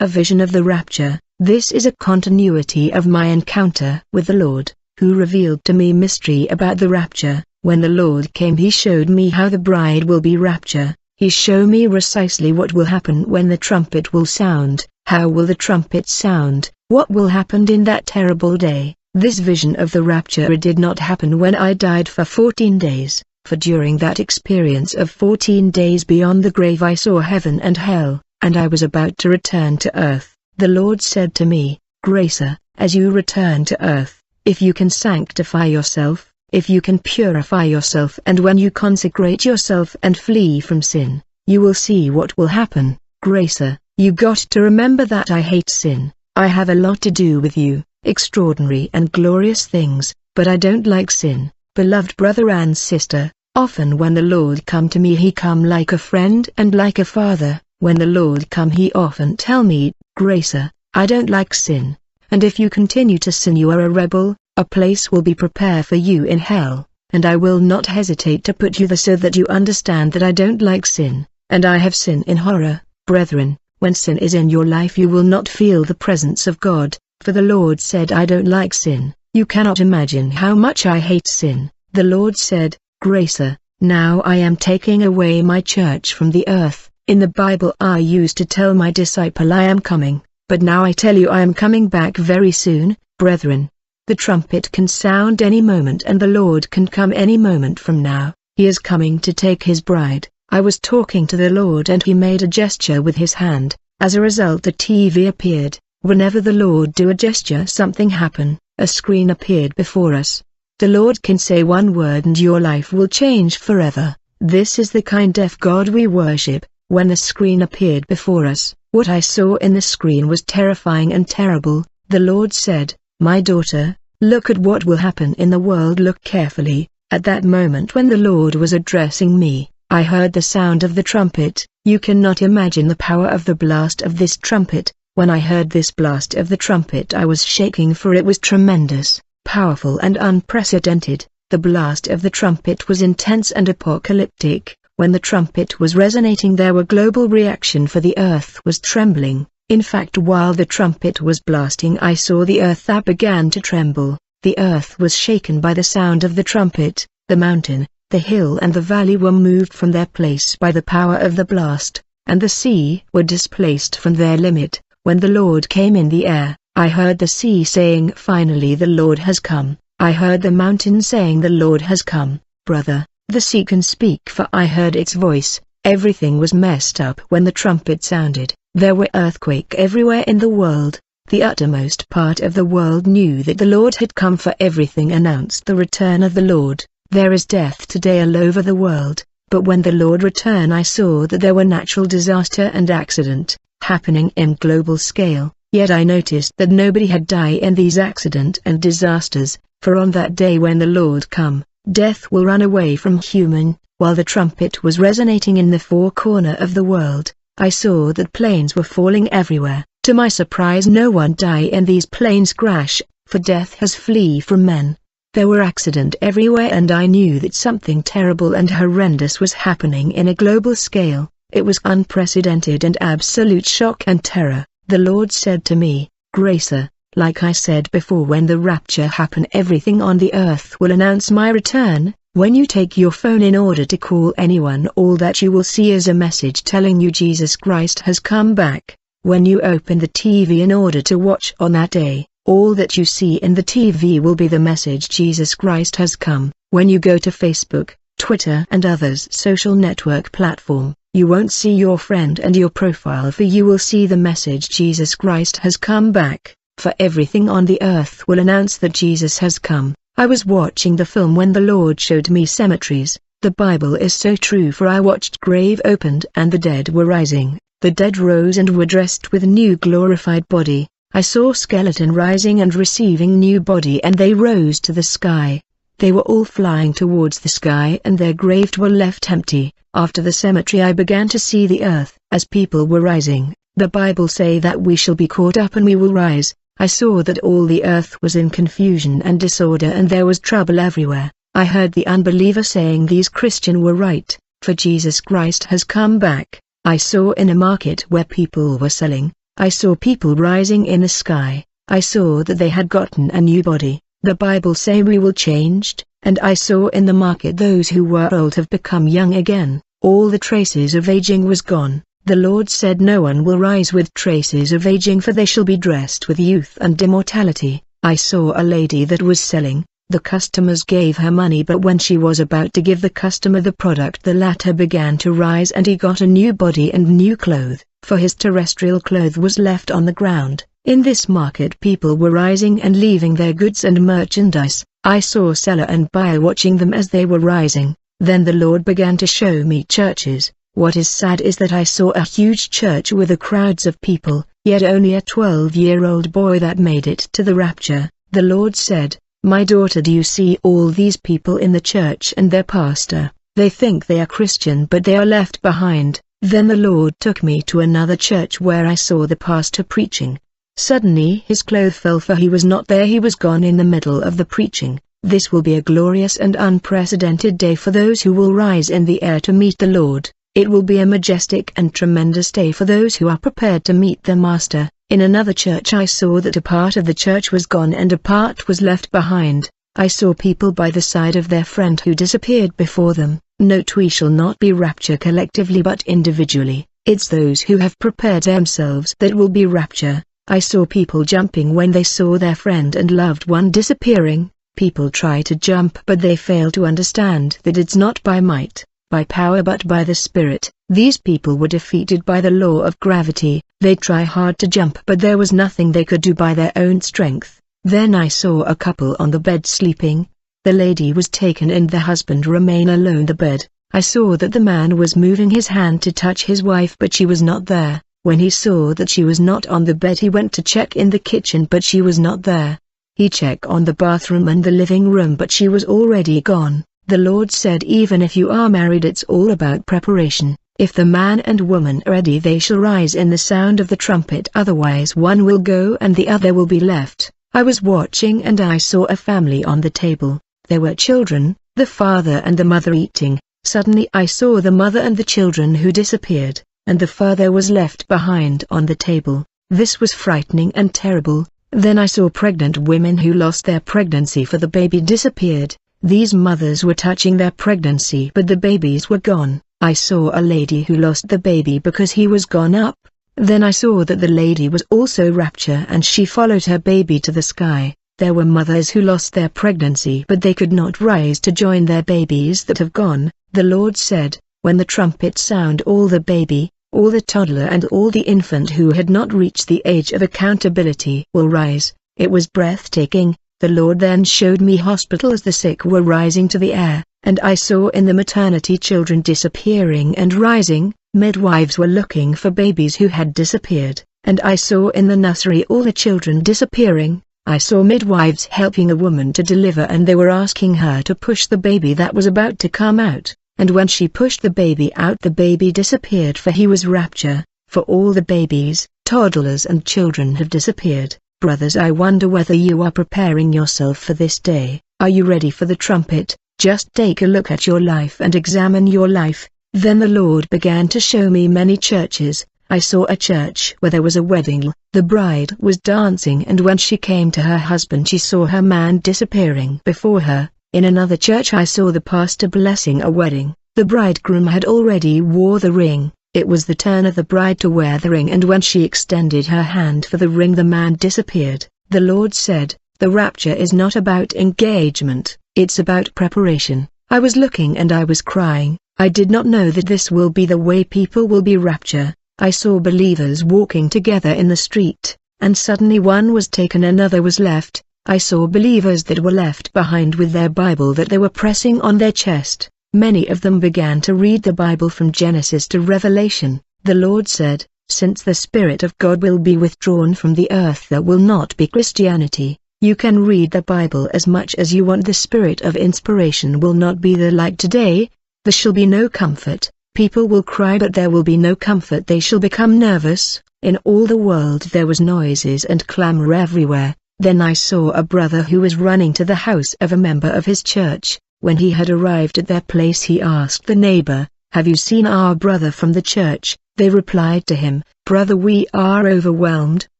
A vision of the rapture. This is a continuity of my encounter with the Lord, who revealed to me mystery about the rapture. When the Lord came, he showed me how the bride will be raptured. He showed me precisely what will happen when the trumpet will sound. How will the trumpet sound? What will happen in that terrible day? This vision of the rapture did not happen when I died for 14 days, for during that experience of 14 days beyond the grave I saw heaven and hell, and I was about to return to earth. The Lord said to me, Gracer, as you return to earth, if you can sanctify yourself, if you can purify yourself, and when you consecrate yourself and flee from sin, you will see what will happen. Gracer, you got to remember that I hate sin. I have a lot to do with you, extraordinary and glorious things, but I don't like sin. Beloved brother and sister, often when the Lord come to me, he come like a friend and like a father. When the Lord come, he often tell me, Gracer, I don't like sin, and if you continue to sin you are a rebel. A place will be prepared for you in hell, and I will not hesitate to put you there so that you understand that I don't like sin, and I have sin in horror. Brethren, when sin is in your life you will not feel the presence of God, for the Lord said I don't like sin. You cannot imagine how much I hate sin. The Lord said, Gracer, now I am taking away my church from the earth. In the Bible I used to tell my disciple I am coming, but now I tell you I am coming back very soon. Brethren, the trumpet can sound any moment and the Lord can come any moment from now. He is coming to take his bride. I was talking to the Lord and he made a gesture with his hand. As a result the TV appeared. Whenever the Lord do a gesture something happen. A screen appeared before us. The Lord can say one word and your life will change forever. This is the kind of God we worship. When the screen appeared before us, what I saw in the screen was terrifying and terrible. The Lord said, My daughter, look at what will happen in the world. Look carefully. At that moment when the Lord was addressing me, I heard the sound of the trumpet. You cannot imagine the power of the blast of this trumpet. When I heard this blast of the trumpet I was shaking, for it was tremendous, powerful and unprecedented. The blast of the trumpet was intense and apocalyptic. When the trumpet was resonating there were global reaction, for the earth was trembling. In fact, while the trumpet was blasting I saw the earth that began to tremble. The earth was shaken by the sound of the trumpet. The mountain, the hill and the valley were moved from their place by the power of the blast, and the sea were displaced from their limit. When the Lord came in the air, I heard the sea saying, Finally the Lord has come. I heard the mountain saying, The Lord has come. Brother, the sea can speak, for I heard its voice. Everything was messed up when the trumpet sounded. There were earthquakes everywhere in the world. The uttermost part of the world knew that the Lord had come, for everything announced the return of the Lord. There is death today all over the world, but when the Lord returned I saw that there were natural disaster and accident happening in global scale. Yet I noticed that nobody had died in these accident and disasters, for on that day when the Lord come, death will run away from human. While the trumpet was resonating in the four corners of the world, I saw that planes were falling everywhere. To my surprise no one died in these planes crash, for death has flee from men. There were accidents everywhere and I knew that something terrible and horrendous was happening in a global scale. It was unprecedented and absolute shock and terror. The Lord said to me, Gracer, like I said before, when the rapture happen everything on the earth will announce my return. When you take your phone in order to call anyone, all that you will see is a message telling you Jesus Christ has come back. When you open the TV in order to watch on that day, all that you see in the TV will be the message Jesus Christ has come. When you go to Facebook, Twitter and others social network platform, you won't see your friend and your profile, for you will see the message Jesus Christ has come back. For everything on the earth will announce that Jesus has come. I was watching the film when the Lord showed me cemeteries. The Bible is so true, for I watched grave opened and the dead were rising. The dead rose and were dressed with new glorified body. I saw skeleton rising and receiving new body, and they rose to the sky. They were all flying towards the sky and their graves were left empty. After the cemetery I began to see the earth. As people were rising, the Bible say that we shall be caught up and we will rise. I saw that all the earth was in confusion and disorder and there was trouble everywhere. I heard the unbeliever saying these Christians were right, for Jesus Christ has come back. I saw in a market where people were selling. I saw people rising in the sky. I saw that they had gotten a new body. The Bible say we will changed, and I saw in the market those who were old have become young again. All the traces of aging was gone. The Lord said no one will rise with traces of aging, for they shall be dressed with youth and immortality. I saw a lady that was selling. The customers gave her money, but when she was about to give the customer the product, the latter began to rise and he got a new body and new clothes, for his terrestrial clothes was left on the ground. In this market people were rising and leaving their goods and merchandise. I saw seller and buyer watching them as they were rising. Then the Lord began to show me churches. What is sad is that I saw a huge church with a crowds of people, yet only a 12-year-old boy that made it to the rapture. The Lord said, "My daughter, do you see all these people in the church and their pastor? They think they are Christian but they are left behind." Then the Lord took me to another church where I saw the pastor preaching. Suddenly his clothes fell, for he was not there, he was gone in the middle of the preaching. This will be a glorious and unprecedented day for those who will rise in the air to meet the Lord. It will be a majestic and tremendous day for those who are prepared to meet their Master. In another church I saw that a part of the church was gone and a part was left behind. I saw people by the side of their friend who disappeared before them. Note, we shall not be raptured collectively but individually. It's those who have prepared themselves that will be raptured. I saw people jumping when they saw their friend and loved one disappearing. People try to jump but they fail to understand that it's not by might, by power but by the Spirit. These people were defeated by the law of gravity. They try hard to jump but there was nothing they could do by their own strength. Then I saw a couple on the bed sleeping. The lady was taken and the husband remained alone on the bed. I saw that the man was moving his hand to touch his wife but she was not there. When he saw that she was not on the bed, he went to check in the kitchen but she was not there. He checked on the bathroom and the living room but she was already gone. The Lord said, even if you are married, it's all about preparation. If the man and woman are ready, they shall rise in the sound of the trumpet, otherwise one will go and the other will be left. I was watching and I saw a family on the table. There were children, the father and the mother eating. Suddenly I saw the mother and the children who disappeared, and the father was left behind on the table. This was frightening and terrible. Then I saw pregnant women who lost their pregnancy, for the baby disappeared. These mothers were touching their pregnancy but the babies were gone. I saw a lady who lost the baby because he was gone up. Then I saw that the lady was also raptured and she followed her baby to the sky. There were mothers who lost their pregnancy but they could not rise to join their babies that have gone. The Lord said, when the trumpet sound, all the baby, all the toddler and all the infant who had not reached the age of accountability will rise. It was breathtaking. The Lord then showed me hospitals. The sick were rising to the air, and I saw in the maternity children disappearing and rising. Midwives were looking for babies who had disappeared, and I saw in the nursery all the children disappearing. I saw midwives helping a woman to deliver and they were asking her to push the baby that was about to come out, and when she pushed the baby out, the baby disappeared, for he was raptured. For all the babies, toddlers and children have disappeared. Brothers, I wonder whether you are preparing yourself for this day. Are you ready for the trumpet? Just take a look at your life and examine your life. Then the Lord began to show me many churches. I saw a church where there was a wedding. The bride was dancing, and when she came to her husband, she saw her man disappearing before her. In another church I saw the pastor blessing a wedding. The bridegroom had already wore the ring. It was the turn of the bride to wear the ring, and when she extended her hand for the ring, the man disappeared. The Lord said, the rapture is not about engagement, it's about preparation. I was looking and I was crying. I did not know that this will be the way people will be raptured. I saw believers walking together in the street, and suddenly one was taken, another was left. I saw believers that were left behind with their Bible that they were pressing on their chest. Many of them began to read the Bible from Genesis to Revelation. The Lord said, since the Spirit of God will be withdrawn from the earth, there will not be Christianity. You can read the Bible as much as you want. The spirit of inspiration will not be there like today. There shall be no comfort. People will cry but there will be no comfort. They shall become nervous. In all the world there was noises and clamor everywhere. Then I saw a brother who was running to the house of a member of his church. When he had arrived at their place, he asked the neighbor, have you seen our brother from the church? They replied to him, "Brother, we are overwhelmed.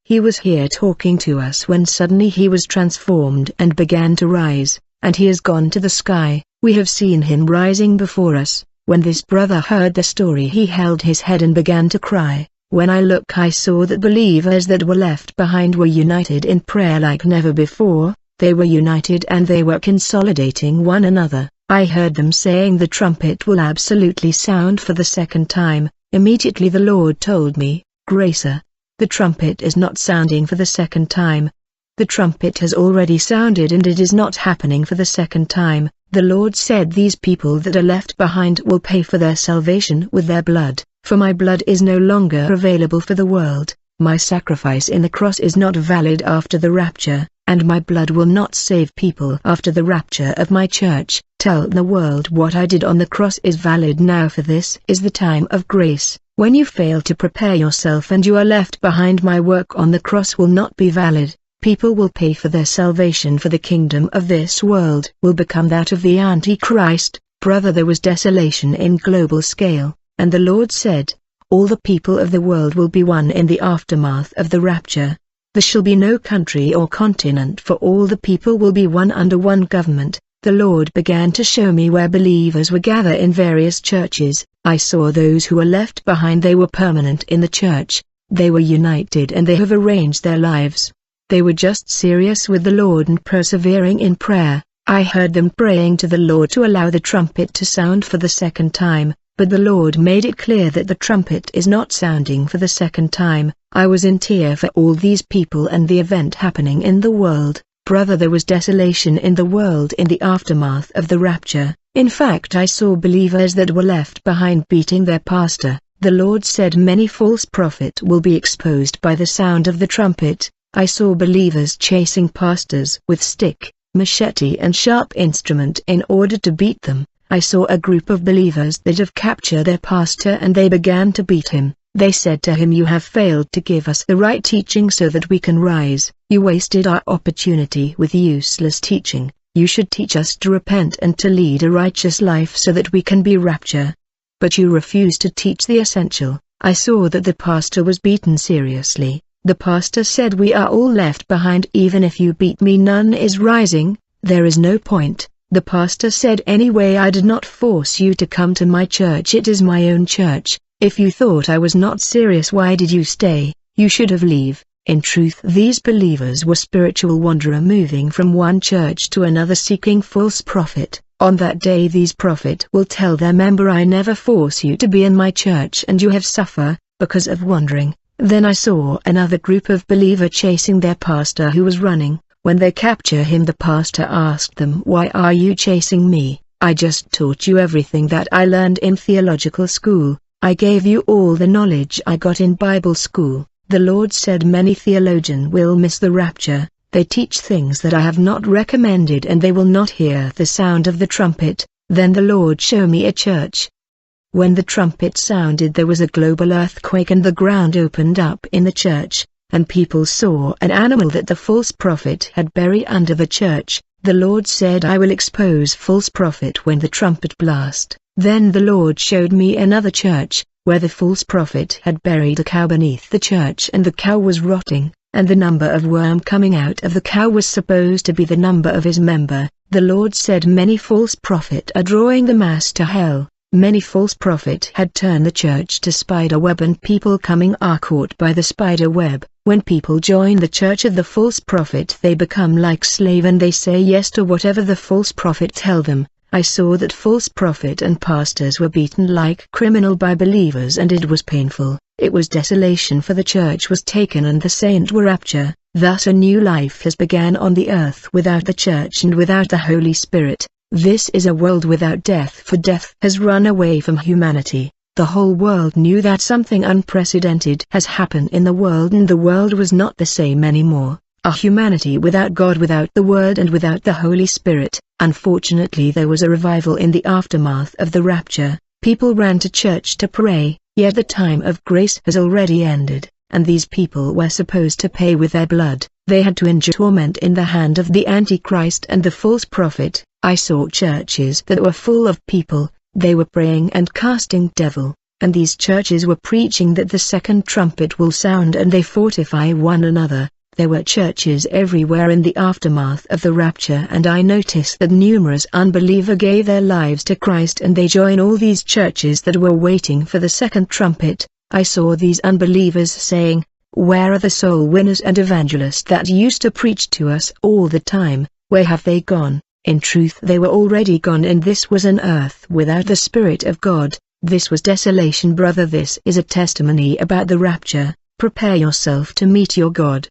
He was here talking to us when suddenly he was transformed and began to rise, and he has gone to the sky. We have seen him rising before us." When this brother heard the story, he held his head and began to cry. When I looked, I saw that believers that were left behind were united in prayer like never before. They were united and they were consolidating one another. I heard them saying, "The trumpet will absolutely sound for the second time." Immediately the Lord told me, "Gracer, the trumpet is not sounding for the second time. The trumpet has already sounded and it is not happening for the second time." The Lord said, "These people that are left behind will pay for their salvation with their blood, for my blood is no longer available for the world. My sacrifice in the cross is not valid after the rapture, and my blood will not save people after the rapture of my church. Tell the world what I did on the cross is valid now, for this is the time of grace. When you fail to prepare yourself and you are left behind, my work on the cross will not be valid. People will pay for their salvation, for the kingdom of this world will become that of the Antichrist." Brother, there was desolation in global scale, and the Lord said, "All the people of the world will be one in the aftermath of the rapture. There shall be no country or continent, for all the people will be one under one government." The Lord began to show me where believers were gathered in various churches. I saw those who were left behind. They were permanent in the church. They were united and they have arranged their lives. They were just serious with the Lord and persevering in prayer. I heard them praying to the Lord to allow the trumpet to sound for the second time, but the Lord made it clear that the trumpet is not sounding for the second time. I was in tears for all these people and the event happening in the world. Brother, there was desolation in the world in the aftermath of the rapture. In fact, I saw believers that were left behind beating their pastor. The Lord said many false prophets will be exposed by the sound of the trumpet. I saw believers chasing pastors with stick, machete and sharp instrument in order to beat them. I saw a group of believers that have captured their pastor and they began to beat him. They said to him, "You have failed to give us the right teaching so that we can rise. You wasted our opportunity with useless teaching. You should teach us to repent and to lead a righteous life so that we can be raptured. But you refuse to teach the essential." I saw that the pastor was beaten seriously. The pastor said, "We are all left behind. Even if you beat me, none is rising. There is no point." The pastor said, "Anyway, I did not force you to come to my church. It is my own church. If you thought I was not serious, why did you stay? You should have leave." In truth, these believers were spiritual wanderer moving from one church to another seeking false prophet. On that day these prophet will tell their member, "I never force you to be in my church and you have suffered because of wandering." Then I saw another group of believer chasing their pastor who was running. When they capture him, the pastor asked them, "Why are you chasing me? I just taught you everything that I learned in theological school. I gave you all the knowledge I got in Bible school." The Lord said, "Many theologians will miss the rapture. They teach things that I have not recommended and they will not hear the sound of the trumpet." Then the Lord showed me a church. When the trumpet sounded, there was a global earthquake and the ground opened up in the church, and people saw an animal that the false prophet had buried under the church. The Lord said, "I will expose false prophet when the trumpet blast." Then the Lord showed me another church, where the false prophet had buried a cow beneath the church and the cow was rotting, and the number of worm coming out of the cow was supposed to be the number of his member. The Lord said, "Many false prophet are drawing the mass to hell." Many false prophet had turned the church to spider web and people coming are caught by the spider web. When people join the church of the false prophet, they become like slave and they say yes to whatever the false prophet tell them. I saw that false prophet and pastors were beaten like criminal by believers and it was painful. It was desolation, for the church was taken and the saint were raptured. Thus a new life has began on the earth without the church and without the Holy Spirit. This is a world without death, for death has run away from humanity. The whole world knew that something unprecedented has happened in the world and the world was not the same anymore. A humanity without God, without the Word and without the Holy Spirit. Unfortunately, there was a revival in the aftermath of the rapture. People ran to church to pray, yet the time of grace has already ended, and these people were supposed to pay with their blood. They had to endure torment in the hand of the Antichrist and the false prophet. I saw churches that were full of people. They were praying and casting devil. and these churches were preaching that the second trumpet will sound and they fortify one another. There were churches everywhere in the aftermath of the rapture, and I noticed that numerous unbelievers gave their lives to Christ and they join all these churches that were waiting for the second trumpet. I saw these unbelievers saying, "Where are the soul winners and evangelists that used to preach to us all the time? Where have they gone?" In truth they were already gone, and this was an earth without the Spirit of God. This was desolation. Brother, this is a testimony about the rapture. Prepare yourself to meet your God.